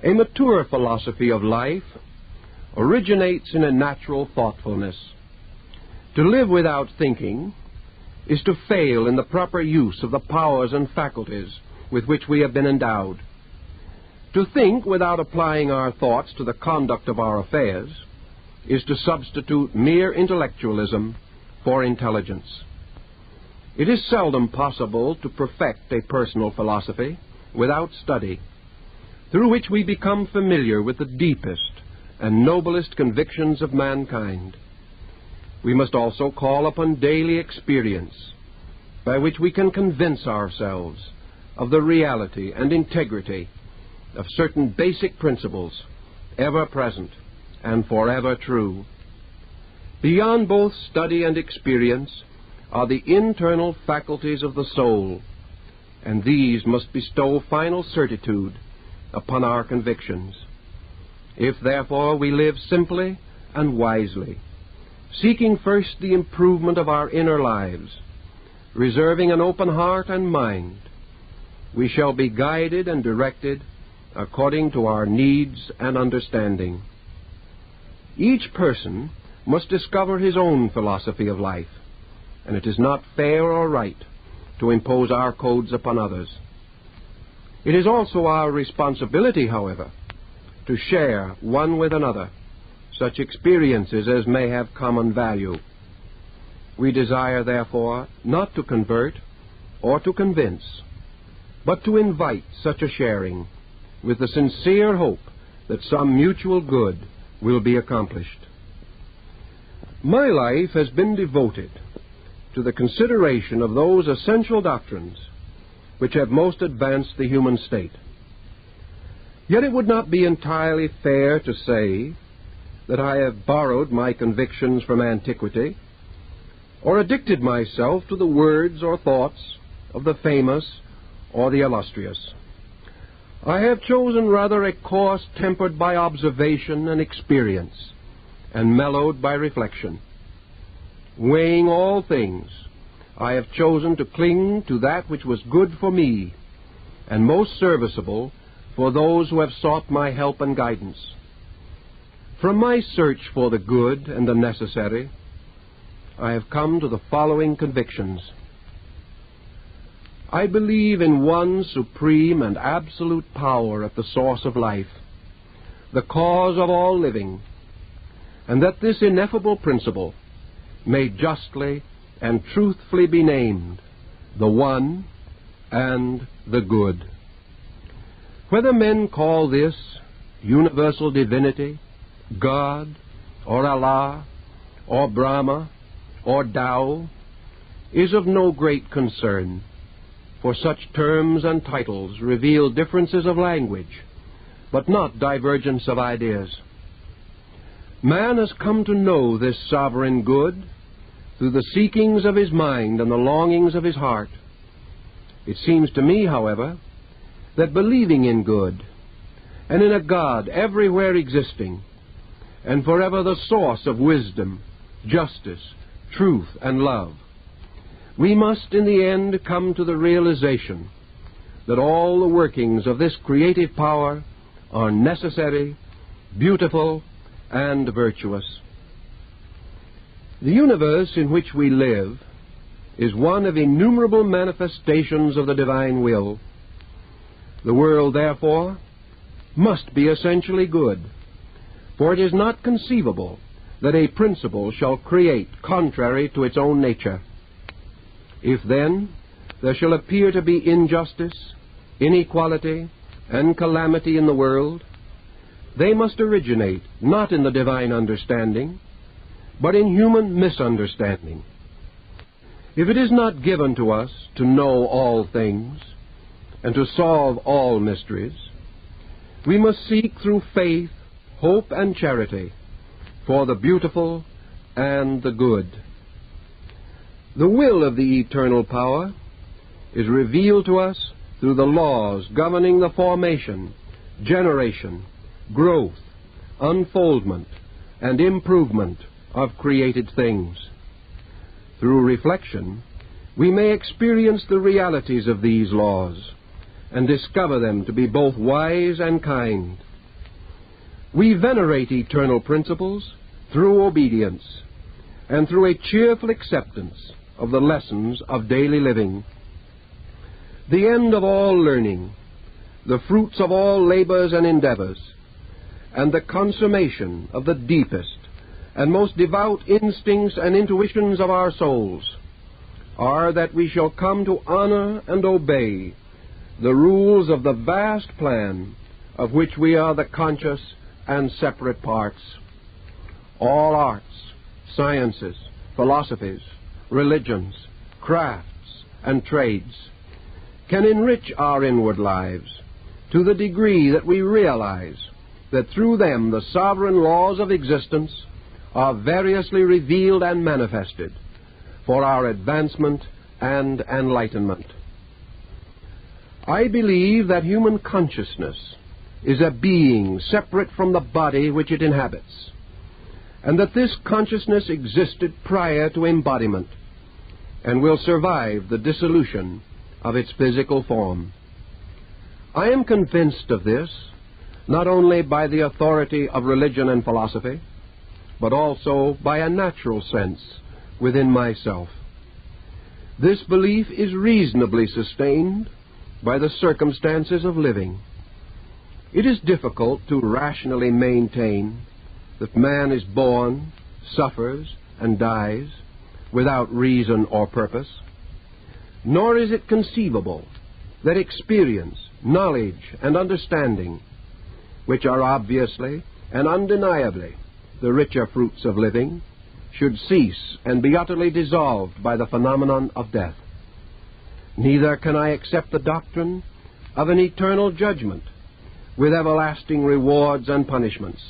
A mature philosophy of life originates in a natural thoughtfulness. To live without thinking is to fail in the proper use of the powers and faculties with which we have been endowed. To think without applying our thoughts to the conduct of our affairs is to substitute mere intellectualism for intelligence. It is seldom possible to perfect a personal philosophy without study, through which we become familiar with the deepest and noblest convictions of mankind. We must also call upon daily experience, by which we can convince ourselves of the reality and integrity of certain basic principles, ever present and forever true. Beyond both study and experience are the internal faculties of the soul, and these must bestow final certitude upon our convictions. If, therefore, we live simply and wisely, seeking first the improvement of our inner lives, reserving an open heart and mind, we shall be guided and directed according to our needs and understanding. Each person must discover his own philosophy of life, and it is not fair or right to impose our codes upon others. It is also our responsibility, however, to share one with another such experiences as may have common value. We desire, therefore, not to convert or to convince, but to invite such a sharing with the sincere hope that some mutual good will be accomplished. My life has been devoted to the consideration of those essential doctrines which have most advanced the human state. Yet it would not be entirely fair to say that I have borrowed my convictions from antiquity, or addicted myself to the words or thoughts of the famous or the illustrious. I have chosen rather a course tempered by observation and experience, and mellowed by reflection. Weighing all things, I have chosen to cling to that which was good for me, and most serviceable for those who have sought my help and guidance. From my search for the good and the necessary, I have come to the following convictions. I believe in one supreme and absolute power at the source of life, the cause of all living, and that this ineffable principle may justly and truthfully be named the One and the Good. Whether men call this universal divinity, God, or Allah, or Brahma, or Tao, is of no great concern, for such terms and titles reveal differences of language, but not divergence of ideas. Man has come to know this sovereign good through the seekings of his mind and the longings of his heart. It seems to me, however, that believing in good, and in a God everywhere existing, and forever the source of wisdom, justice, truth, and love, we must in the end come to the realization that all the workings of this creative power are necessary, beautiful, and virtuous. The universe in which we live is one of innumerable manifestations of the divine will. The world, therefore, must be essentially good, for it is not conceivable that a principle shall create contrary to its own nature. If, then, there shall appear to be injustice, inequality, and calamity in the world, they must originate not in the divine understanding, but in human misunderstanding. If it is not given to us to know all things and to solve all mysteries, we must seek through faith, hope, and charity for the beautiful and the good. The will of the eternal power is revealed to us through the laws governing the formation, generation, growth, unfoldment, and improvement of created things. Through reflection, we may experience the realities of these laws and discover them to be both wise and kind, We venerate eternal principles through obedience and through a cheerful acceptance of the lessons of daily living. The end of all learning, the fruits of all labors and endeavors, and the consummation of the deepest and most devout instincts and intuitions of our souls are that we shall come to honor and obey the rules of the vast plan of which we are the conscious and separate parts. All arts, sciences, philosophies, religions, crafts, and trades can enrich our inward lives to the degree that we realize that through them the sovereign laws of existence are variously revealed and manifested for our advancement and enlightenment. I believe that human consciousness is a being separate from the body which it inhabits, and that this consciousness existed prior to embodiment and will survive the dissolution of its physical form. I am convinced of this not only by the authority of religion and philosophy, but also by a natural sense within myself. This belief is reasonably sustained by the circumstances of living. It is difficult to rationally maintain that man is born, suffers, and dies without reason or purpose, nor is it conceivable that experience, knowledge, and understanding, which are obviously and undeniably the richer fruits of living, should cease and be utterly dissolved by the phenomenon of death. Neither can I accept the doctrine of an eternal judgment with everlasting rewards and punishments,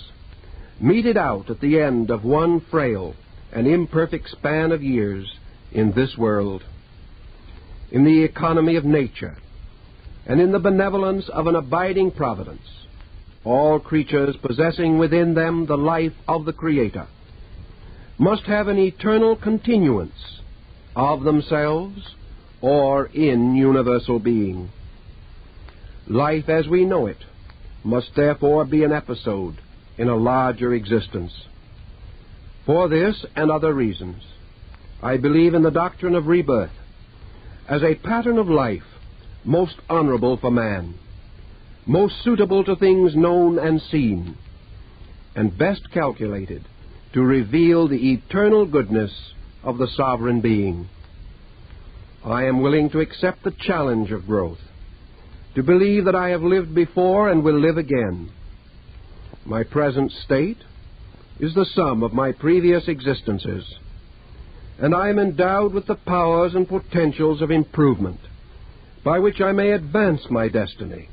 meted out at the end of one frail and imperfect span of years in this world. In the economy of nature and in the benevolence of an abiding providence, all creatures possessing within them the life of the Creator must have an eternal continuance of themselves or in universal being. Life as we know it must therefore be an episode in a larger existence. For this and other reasons, I believe in the doctrine of rebirth as a pattern of life most honorable for man, most suitable to things known and seen, and best calculated to reveal the eternal goodness of the sovereign being. I am willing to accept the challenge of growth, to believe that I have lived before and will live again. My present state is the sum of my previous existences, and I am endowed with the powers and potentials of improvement by which I may advance my destiny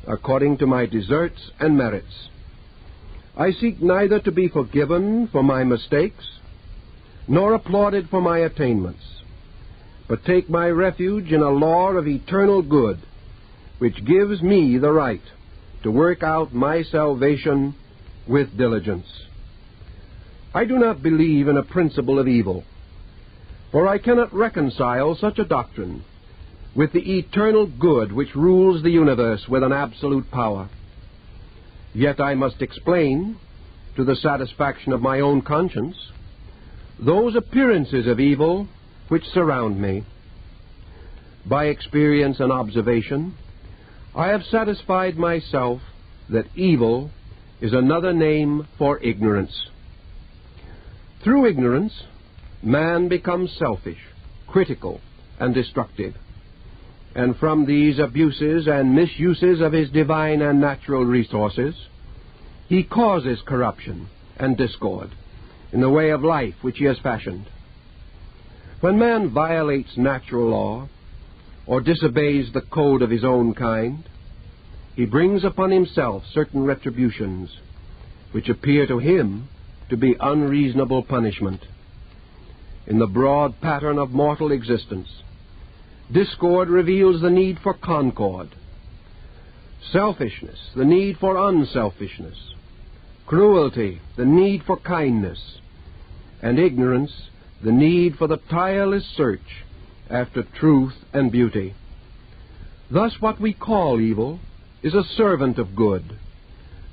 according to my deserts and merits. I seek neither to be forgiven for my mistakes nor applauded for my attainments, but take my refuge in a law of eternal good which gives me the right to work out my salvation with diligence. I do not believe in a principle of evil, for I cannot reconcile such a doctrine with the eternal good which rules the universe with an absolute power. Yet I must explain, to the satisfaction of my own conscience, those appearances of evil which surround me. By experience and observation, I have satisfied myself that evil is another name for ignorance. Through ignorance, man becomes selfish, critical, and destructive. And from these abuses and misuses of his divine and natural resources, he causes corruption and discord in the way of life which he has fashioned. When man violates natural law or disobeys the code of his own kind, he brings upon himself certain retributions which appear to him to be unreasonable punishment. In the broad pattern of mortal existence, discord reveals the need for concord, selfishness, the need for unselfishness, cruelty, the need for kindness, and ignorance, the need for the tireless search after truth and beauty. Thus what we call evil is a servant of good,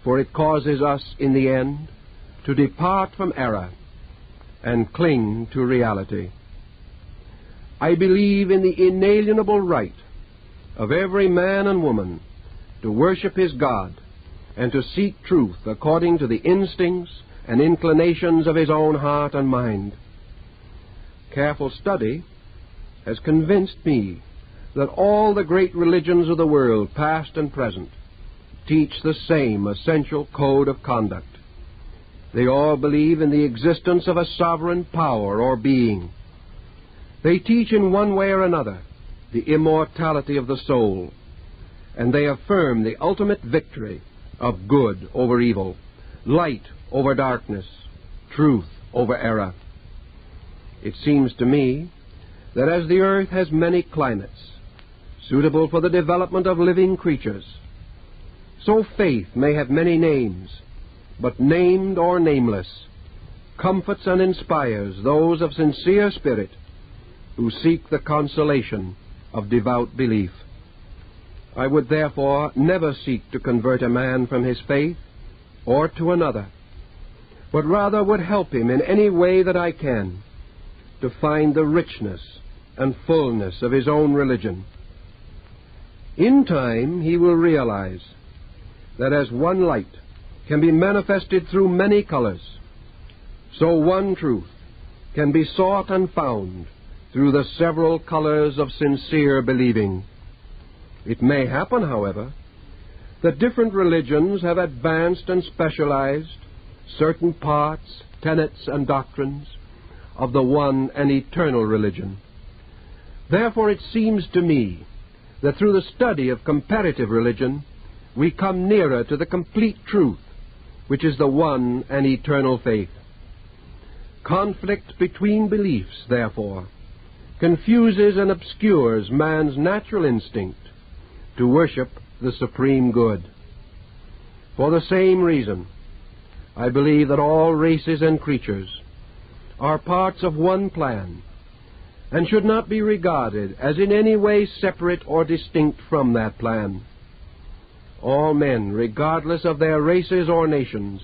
for it causes us in the end to depart from error and cling to reality. I believe in the inalienable right of every man and woman to worship his God and to seek truth according to the instincts and inclinations of his own heart and mind. Careful study has convinced me that all the great religions of the world, past and present, teach the same essential code of conduct. They all believe in the existence of a sovereign power or being. They teach in one way or another the immortality of the soul, and they affirm the ultimate victory of good over evil, light over darkness, truth over error. It seems to me that as the earth has many climates suitable for the development of living creatures, so faith may have many names, but named or nameless, comforts and inspires those of sincere spirit who seek the consolation of devout belief. I would therefore never seek to convert a man from his faith or to another, but rather would help him in any way that I can to find the richness and fullness of his own religion. In time he will realize that as one light can be manifested through many colors, so one truth can be sought and found through the several colors of sincere believing. It may happen, however, that different religions have advanced and specialized certain parts, tenets, and doctrines of the one and eternal religion. Therefore it seems to me that through the study of comparative religion we come nearer to the complete truth, which is the one and eternal faith. Conflict between beliefs, therefore, confuses and obscures man's natural instinct to worship the supreme good. For the same reason, I believe that all races and creatures are parts of one plan, and should not be regarded as in any way separate or distinct from that plan. All men, regardless of their races or nations,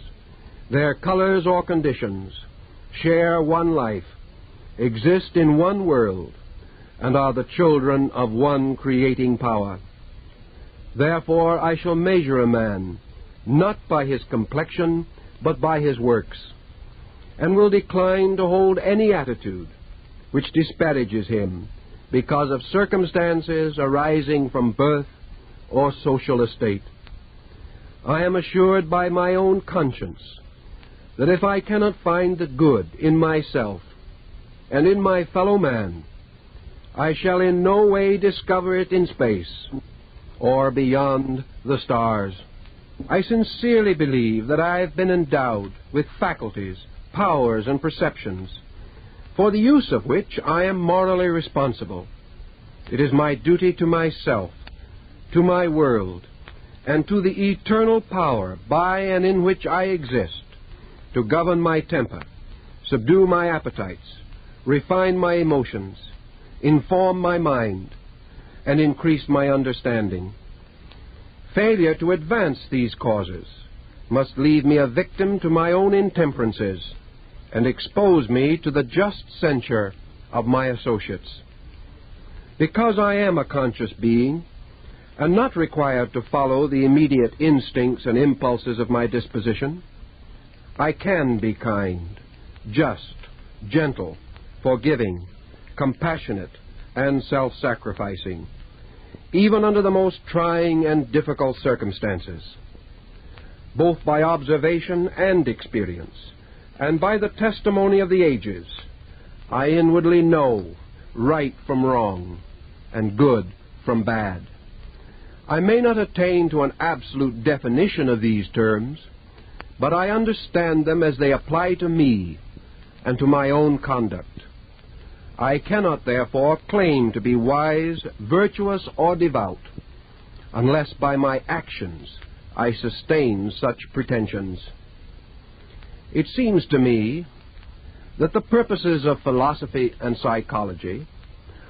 their colors or conditions, share one life, exist in one world, and are the children of one creating power. Therefore I shall measure a man not by his complexion, but by his works, and will decline to hold any attitude which disparages him because of circumstances arising from birth or social estate. I am assured by my own conscience that if I cannot find the good in myself and in my fellow man, I shall in no way discover it in space or beyond the stars. I sincerely believe that I have been endowed with faculties, powers, and perceptions, for the use of which I am morally responsible. It is my duty to myself, to my world, and to the eternal power by and in which I exist, to govern my temper, subdue my appetites, refine my emotions, inform my mind, and increase my understanding. Failure to advance these causes must leave me a victim to my own intemperances and expose me to the just censure of my associates. Because I am a conscious being, and not required to follow the immediate instincts and impulses of my disposition, I can be kind, just, gentle, forgiving, compassionate, and self-sacrificing, even under the most trying and difficult circumstances. Both by observation and experience, and by the testimony of the ages, I inwardly know right from wrong, and good from bad. I may not attain to an absolute definition of these terms, but I understand them as they apply to me and to my own conduct. I cannot, therefore, claim to be wise, virtuous, or devout, unless by my actions I sustain such pretensions. It seems to me that the purposes of philosophy and psychology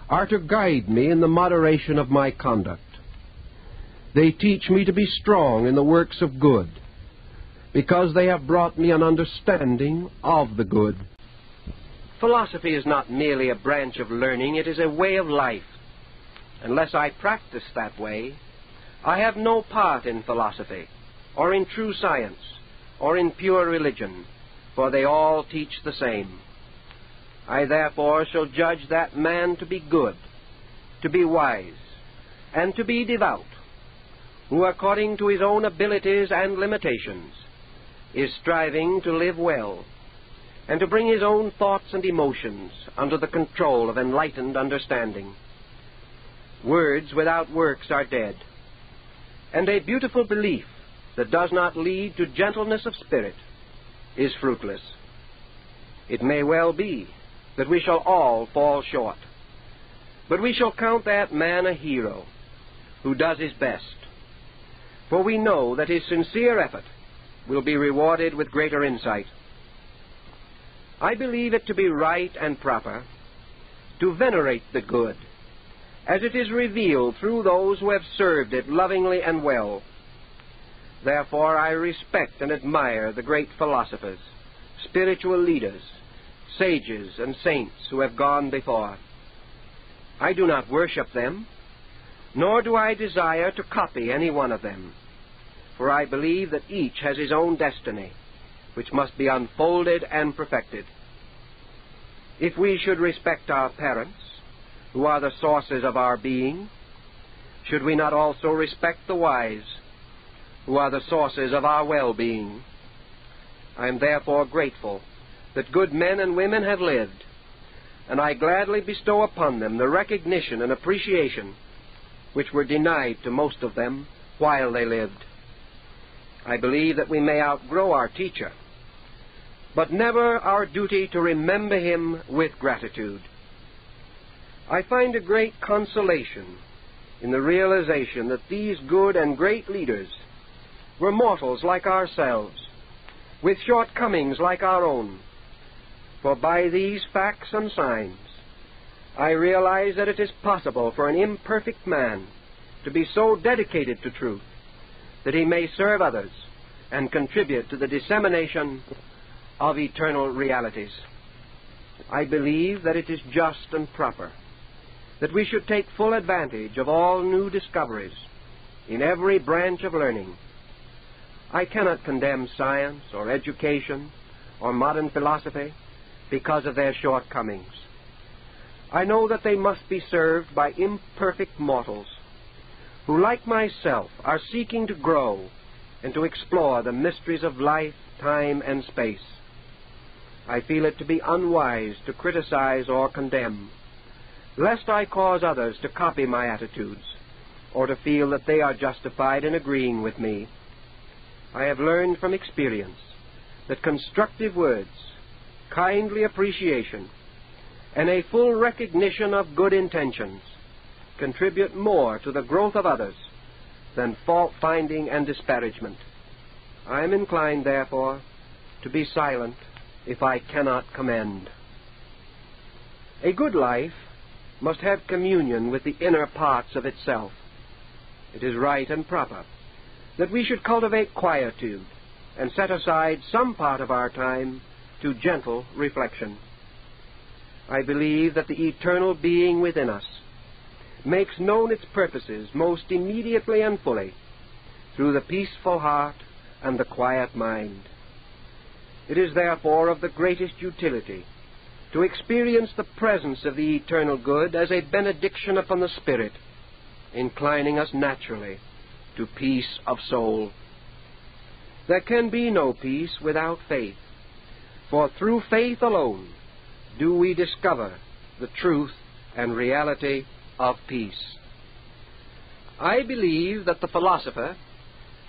are to guide me in the moderation of my conduct. They teach me to be strong in the works of good, because they have brought me an understanding of the good. Philosophy is not merely a branch of learning, it is a way of life. Unless I practice that way, I have no part in philosophy, or in true science, or in pure religion, for they all teach the same. I therefore shall judge that man to be good, to be wise, and to be devout, who according to his own abilities and limitations is striving to live well, and to bring his own thoughts and emotions under the control of enlightened understanding. Words without works are dead, and a beautiful belief that does not lead to gentleness of spirit is fruitless. It may well be that we shall all fall short, but we shall count that man a hero who does his best, for we know that his sincere effort will be rewarded with greater insight. I believe it to be right and proper to venerate the good, as it is revealed through those who have served it lovingly and well. Therefore I respect and admire the great philosophers, spiritual leaders, sages and saints who have gone before. I do not worship them, nor do I desire to copy any one of them, for I believe that each has his own destiny, which must be unfolded and perfected. If we should respect our parents, who are the sources of our being, should we not also respect the wise, who are the sources of our well-being? I am therefore grateful that good men and women have lived, and I gladly bestow upon them the recognition and appreciation which were denied to most of them while they lived. I believe that we may outgrow our teacher, but never our duty to remember him with gratitude. I find a great consolation in the realization that these good and great leaders were mortals like ourselves, with shortcomings like our own. For by these facts and signs, I realize that it is possible for an imperfect man to be so dedicated to truth that he may serve others and contribute to the dissemination of eternal realities. I believe that it is just and proper that we should take full advantage of all new discoveries in every branch of learning. I cannot condemn science or education or modern philosophy because of their shortcomings. I know that they must be served by imperfect mortals who, like myself, are seeking to grow and to explore the mysteries of life, time, and space. I feel it to be unwise to criticize or condemn, lest I cause others to copy my attitudes or to feel that they are justified in agreeing with me. I have learned from experience that constructive words, kindly appreciation, and a full recognition of good intentions contribute more to the growth of others than fault-finding and disparagement. I am inclined, therefore, to be silent if I cannot commend. A good life must have communion with the inner parts of itself. It is right and proper that we should cultivate quietude and set aside some part of our time to gentle reflection. I believe that the eternal being within us makes known its purposes most immediately and fully through the peaceful heart and the quiet mind. It is therefore of the greatest utility to experience the presence of the eternal good as a benediction upon the spirit, inclining us naturally to peace of soul. There can be no peace without faith, for through faith alone do we discover the truth and reality of peace. I believe that the philosopher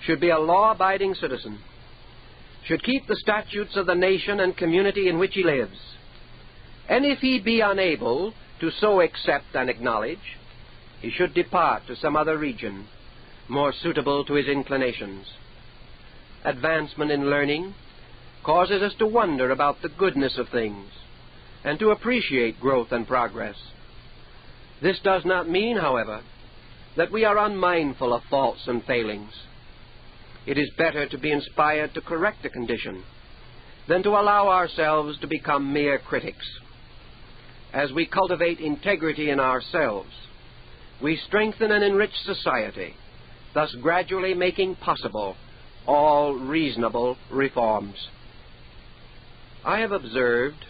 should be a law-abiding citizen, should keep the statutes of the nation and community in which he lives, and if he be unable to so accept and acknowledge, he should depart to some other region more suitable to his inclinations. Advancement in learning causes us to wonder about the goodness of things and to appreciate growth and progress. This does not mean, however, that we are unmindful of faults and failings. It is better to be inspired to correct a condition than to allow ourselves to become mere critics. As we cultivate integrity in ourselves, we strengthen and enrich society, thus gradually making possible all reasonable reforms. I have observed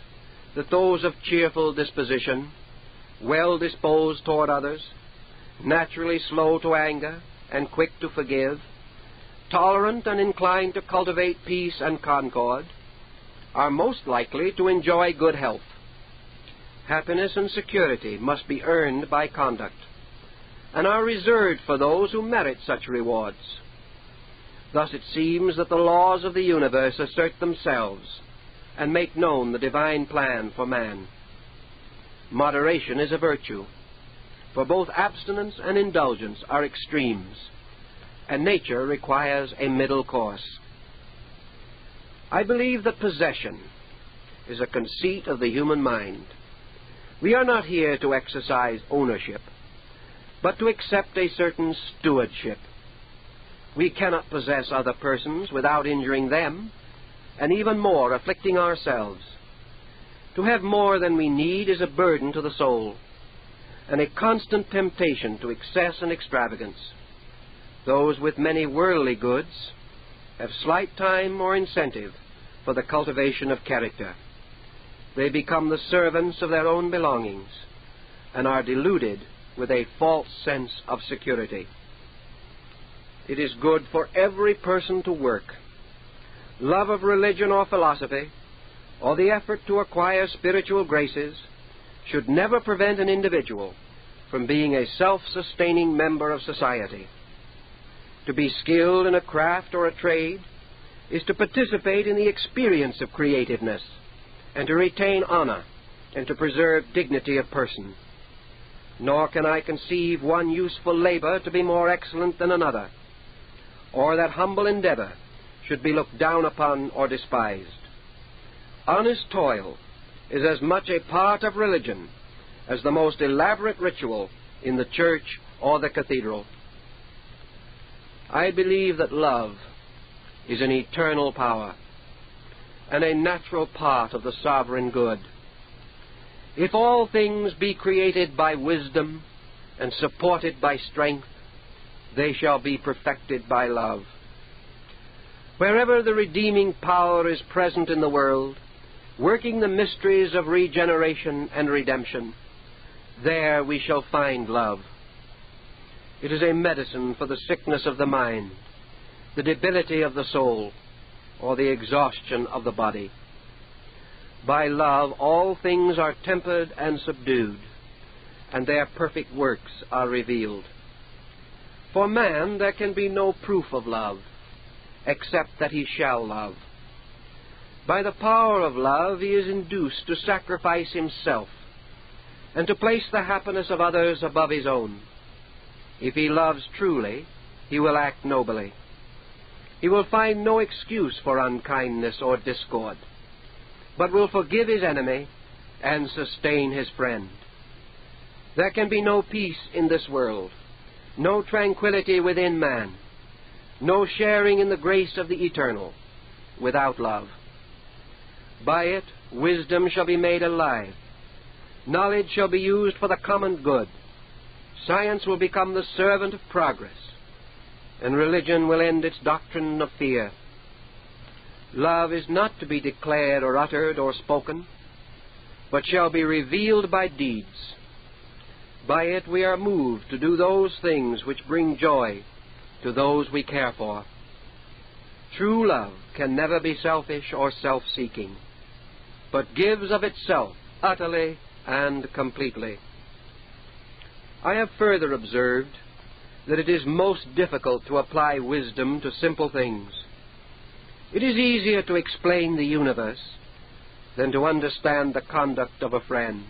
that those of cheerful disposition, well disposed toward others, naturally slow to anger and quick to forgive, tolerant and inclined to cultivate peace and concord, are most likely to enjoy good health. Happiness and security must be earned by conduct, and are reserved for those who merit such rewards. Thus it seems that the laws of the universe assert themselves and make known the divine plan for man. Moderation is a virtue, for both abstinence and indulgence are extremes, and nature requires a middle course. I believe that possession is a conceit of the human mind. We are not here to exercise ownership, but to accept a certain stewardship. We cannot possess other persons without injuring them, and even more afflicting ourselves. To have more than we need is a burden to the soul, and a constant temptation to excess and extravagance. Those with many worldly goods have slight time or incentive for the cultivation of character. They become the servants of their own belongings, and are deluded with a false sense of security. It is good for every person to work. Love of religion or philosophy, or the effort to acquire spiritual graces, should never prevent an individual from being a self-sustaining member of society. To be skilled in a craft or a trade is to participate in the experience of creativeness, and to retain honor, and to preserve dignity of person. Nor can I conceive one useful labor to be more excellent than another, or that humble endeavor should be looked down upon or despised. Honest toil is as much a part of religion as the most elaborate ritual in the church or the cathedral. I believe that love is an eternal power and a natural part of the sovereign good. If all things be created by wisdom and supported by strength, they shall be perfected by love. Wherever the redeeming power is present in the world, working the mysteries of regeneration and redemption, there we shall find love. It is a medicine for the sickness of the mind, the debility of the soul, or the exhaustion of the body. By love all things are tempered and subdued, and their perfect works are revealed. For man there can be no proof of love, except that he shall love. By the power of love he is induced to sacrifice himself, and to place the happiness of others above his own. If he loves truly, he will act nobly. He will find no excuse for unkindness or discord, but will forgive his enemy and sustain his friend. There can be no peace in this world, no tranquility within man, no sharing in the grace of the eternal, without love. By it, wisdom shall be made alive. Knowledge shall be used for the common good. Science will become the servant of progress, and religion will end its doctrine of fear. Love is not to be declared or uttered or spoken, but shall be revealed by deeds. By it we are moved to do those things which bring joy to those we care for. True love can never be selfish or self-seeking, but gives of itself utterly and completely. I have further observed that it is most difficult to apply wisdom to simple things. It is easier to explain the universe than to understand the conduct of a friend.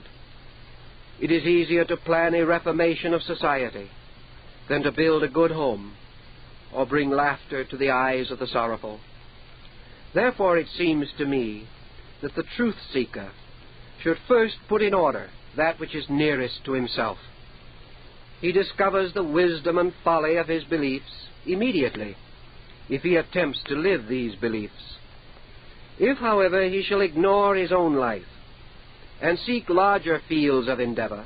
It is easier to plan a reformation of society than to build a good home or bring laughter to the eyes of the sorrowful. Therefore it seems to me that the truth-seeker should first put in order that which is nearest to himself. He discovers the wisdom and folly of his beliefs immediately, if he attempts to live these beliefs. If, however, he shall ignore his own life and seek larger fields of endeavor,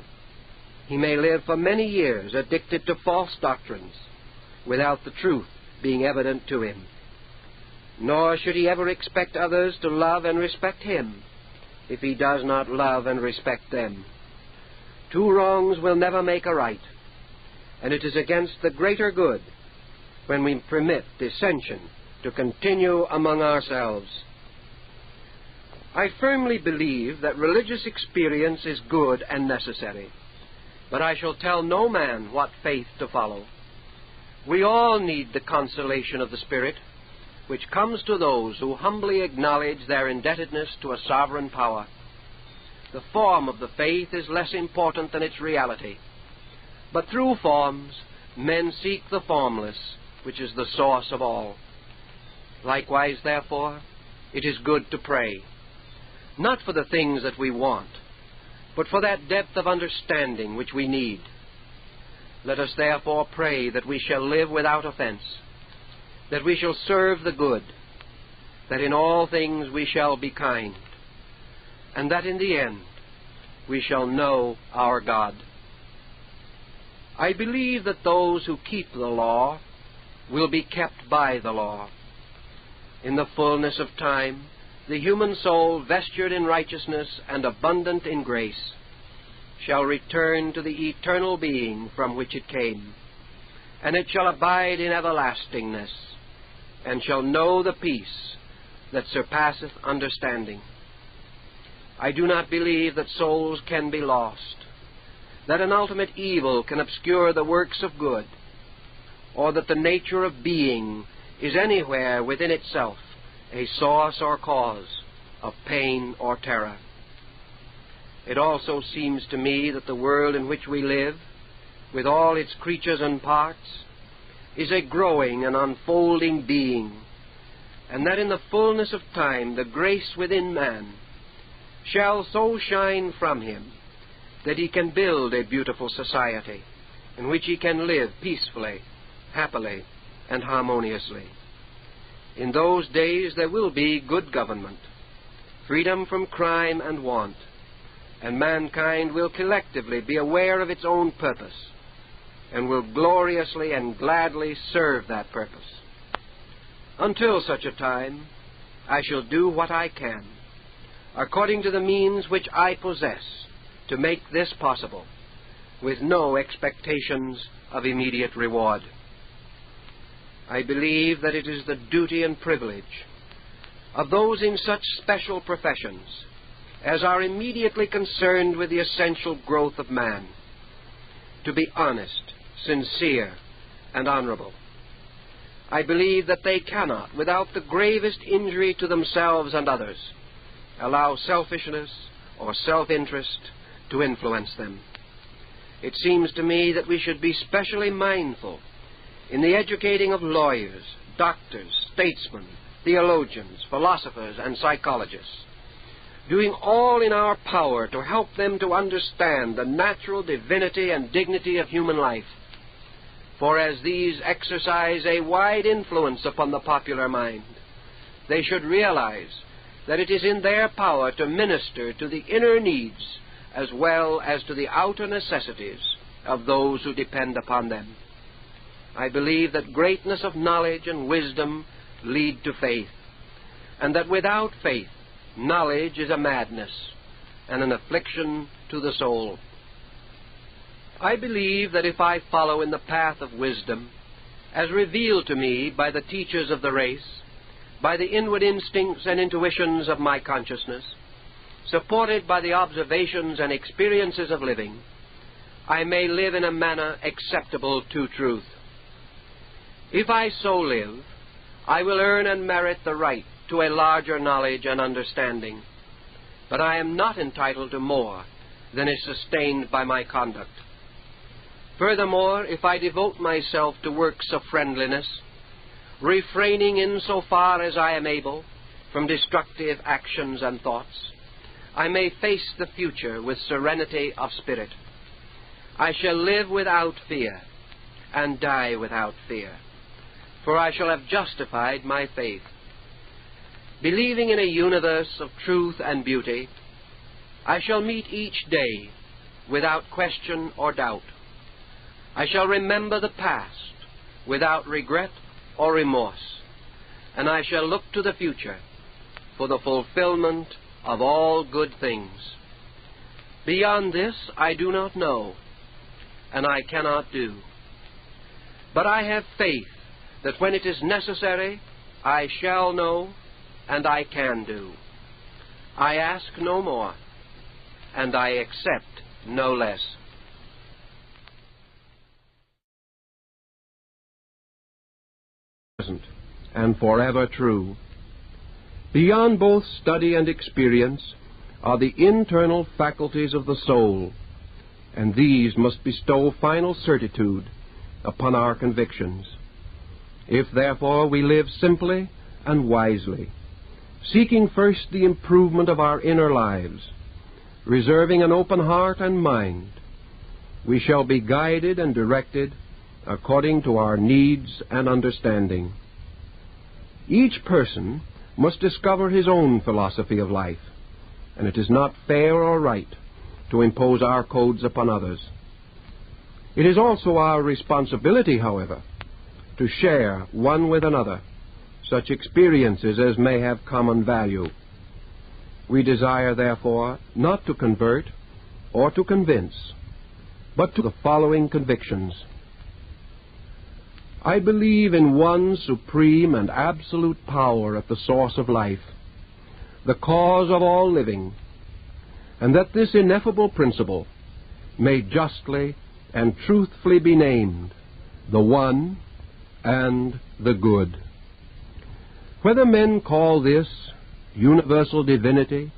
he may live for many years addicted to false doctrines without the truth being evident to him. Nor should he ever expect others to love and respect him if he does not love and respect them. Two wrongs will never make a right, and it is against the greater good when we permit dissension to continue among ourselves. I firmly believe that religious experience is good and necessary, but I shall tell no man what faith to follow. We all need the consolation of the Spirit, which comes to those who humbly acknowledge their indebtedness to a sovereign power. The form of the faith is less important than its reality, but through forms men seek the formless, which is the source of all. Likewise, therefore, it is good to pray, not for the things that we want, but for that depth of understanding which we need. Let us therefore pray that we shall live without offense, that we shall serve the good, that in all things we shall be kind, and that in the end we shall know our God. I believe that those who keep the law will be kept by the law. In the fullness of time, the human soul, vestured in righteousness and abundant in grace, shall return to the eternal being from which it came, and it shall abide in everlastingness, and shall know the peace that surpasseth understanding. I do not believe that souls can be lost, that an ultimate evil can obscure the works of good, or that the nature of being is anywhere within itself a source or cause of pain or terror. It also seems to me that the world in which we live, with all its creatures and parts, is a growing and unfolding being, and that in the fullness of time the grace within man shall so shine from him that he can build a beautiful society in which he can live peacefully, happily, and harmoniously. In those days there will be good government, freedom from crime and want, and mankind will collectively be aware of its own purpose and will gloriously and gladly serve that purpose. Until such a time, I shall do what I can, according to the means which I possess, to make this possible, with no expectations of immediate reward. I believe that it is the duty and privilege of those in such special professions as are immediately concerned with the essential growth of man to be honest, sincere, and honorable. I believe that they cannot, without the gravest injury to themselves and others, allow selfishness or self-interest to influence them. It seems to me that we should be specially mindful in the educating of lawyers, doctors, statesmen, theologians, philosophers, and psychologists, doing all in our power to help them to understand the natural divinity and dignity of human life. For as these exercise a wide influence upon the popular mind, they should realize that it is in their power to minister to the inner needs as well as to the outer necessities of those who depend upon them. I believe that greatness of knowledge and wisdom lead to faith, and that without faith, knowledge is a madness and an affliction to the soul. I believe that if I follow in the path of wisdom, as revealed to me by the teachers of the race, by the inward instincts and intuitions of my consciousness, supported by the observations and experiences of living, I may live in a manner acceptable to truth. If I so live, I will earn and merit the right to a larger knowledge and understanding, but I am not entitled to more than is sustained by my conduct. Furthermore, if I devote myself to works of friendliness, refraining in so far as I am able from destructive actions and thoughts, I may face the future with serenity of spirit. I shall live without fear and die without fear, for I shall have justified my faith. Believing in a universe of truth and beauty, I shall meet each day without question or doubt. I shall remember the past without regret or remorse, and I shall look to the future for the fulfillment of all good things. Beyond this I do not know, and I cannot do. But I have faith that when it is necessary, I shall know and I can do. I ask no more, and I accept no less. Present and forever true. Beyond both study and experience are the internal faculties of the soul, and these must bestow final certitude upon our convictions. If, therefore, we live simply and wisely, seeking first the improvement of our inner lives, reserving an open heart and mind, we shall be guided and directed according to our needs and understanding. Each person must discover his own philosophy of life, and it is not fair or right to impose our codes upon others. It is also our responsibility, however, to share one with another such experiences as may have common value. We desire, therefore, not to convert or to convince, but to the following convictions. I believe in one supreme and absolute power at the source of life, the cause of all living, and that this ineffable principle may justly and truthfully be named the One and the Good. Whether men call this universal divinity,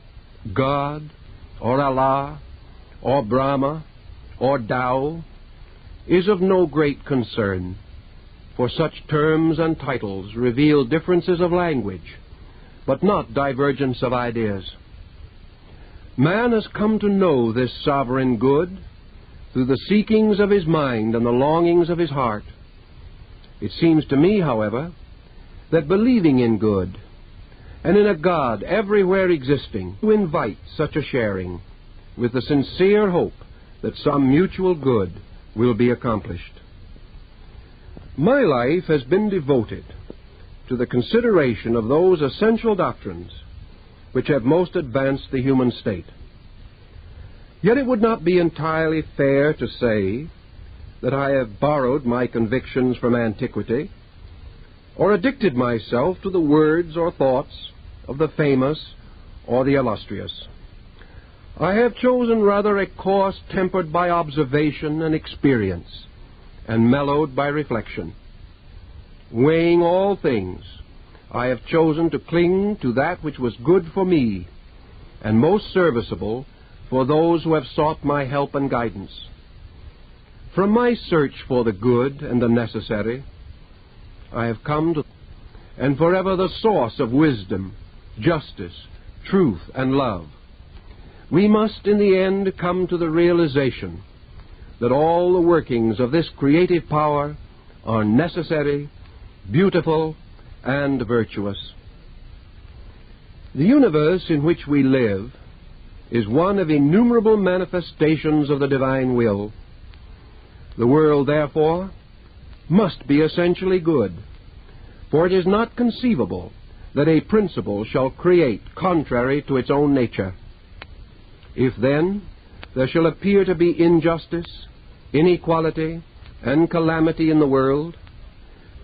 God, or Allah, or Brahma, or Tao, is of no great concern, for such terms and titles reveal differences of language, but not divergence of ideas. Man has come to know this sovereign good through the seekings of his mind and the longings of his heart. It seems to me, however, that believing in good and in a God everywhere existing to invite such a sharing with the sincere hope that some mutual good will be accomplished. My life has been devoted to the consideration of those essential doctrines which have most advanced the human state. Yet it would not be entirely fair to say that I have borrowed my convictions from antiquity or addicted myself to the words or thoughts of the famous or the illustrious. I have chosen rather a course tempered by observation and experience, and mellowed by reflection. Weighing all things, I have chosen to cling to that which was good for me, and most serviceable for those who have sought my help and guidance. From my search for the good and the necessary, I have come to, and forever the source of wisdom, justice, truth, and love. We must in the end come to the realization that all the workings of this creative power are necessary, beautiful, and virtuous. The universe in which we live is one of innumerable manifestations of the divine will. The world, therefore, must be essentially good, for it is not conceivable that a principle shall create contrary to its own nature. If then there shall appear to be injustice, inequality, and calamity in the world,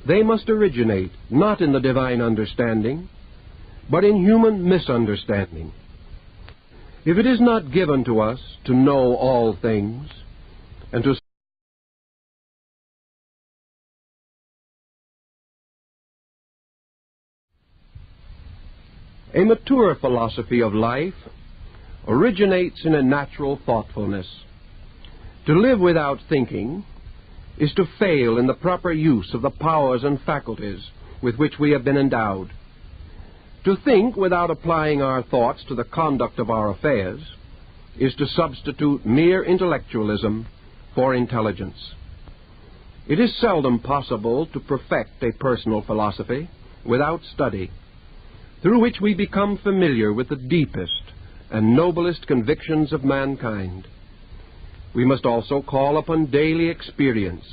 they must originate not in the divine understanding, but in human misunderstanding. If it is not given to us to know all things, and to a mature philosophy of life originates in a natural thoughtfulness. To live without thinking is to fail in the proper use of the powers and faculties with which we have been endowed. To think without applying our thoughts to the conduct of our affairs is to substitute mere intellectualism for intelligence. It is seldom possible to perfect a personal philosophy without study, through which we become familiar with the deepest and noblest convictions of mankind. We must also call upon daily experience,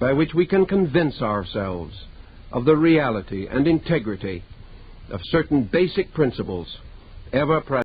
by which we can convince ourselves of the reality and integrity of certain basic principles ever present